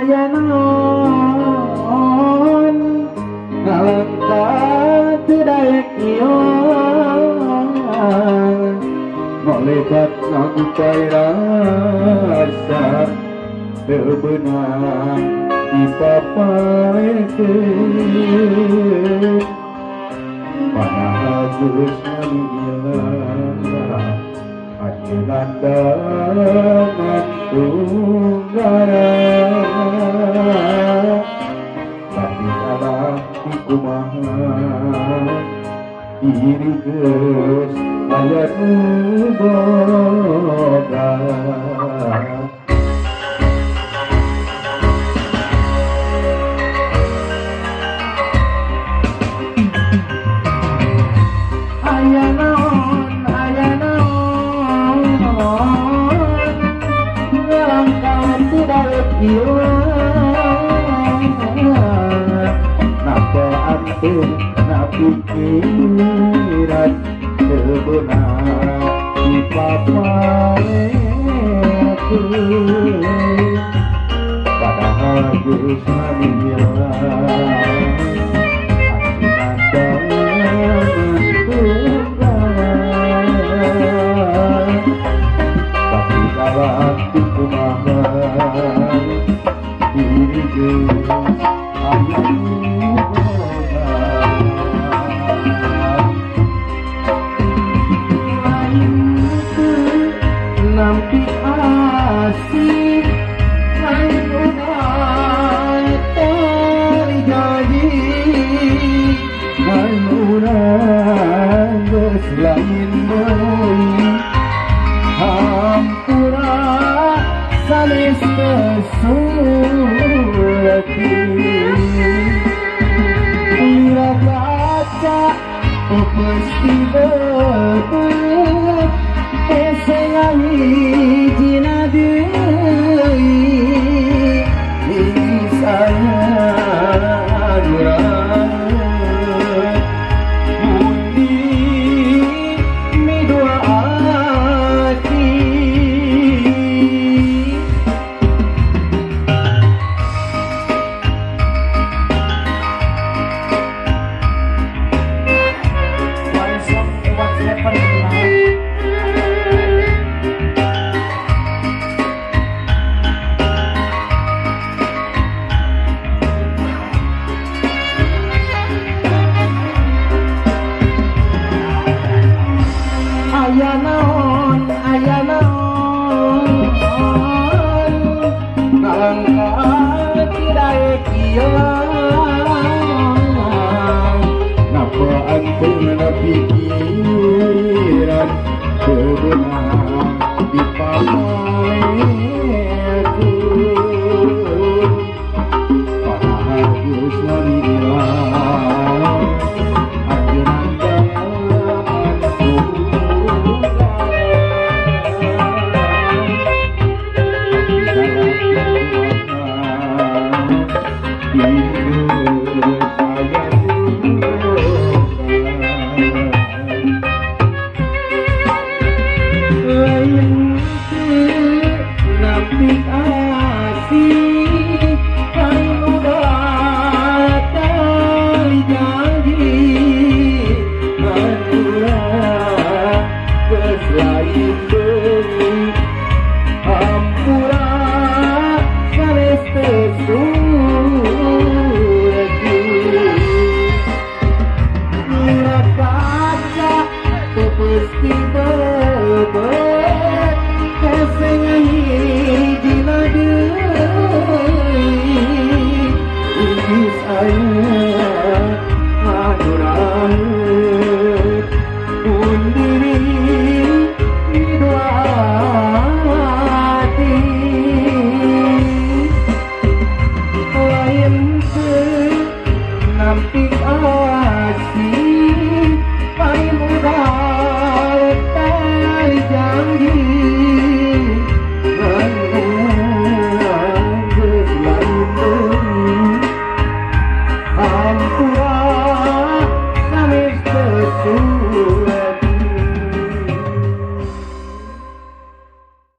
aya naon ngalangkah teu daek ieu molebat ngagupai rasa teu beunang dipapaekeun padahal geus ngaliat ajeunna dengan tunggara tapi salah kumaha diri geus aya nu boga aya naon ngalangkah teu daek ieu napa antun napikiran teu beunang dipapaekeun padahal geus ngaliat tapi kalau kumaha diri geus aya nampi asih lain urang terjadi dan urang geus lain deui hampura sanes kesurati ira kaca pasti bebet eseng hijina deui saya durang mundi mi dua hati aya naon ngalangkah teu daek ieu napa antun napikiran teu beunang dipapaekeun padahal geus ngaliat ajeunna pasti bebet eseng hijina deui geus aya madurang pun diri di dua hati lain teu nampi asih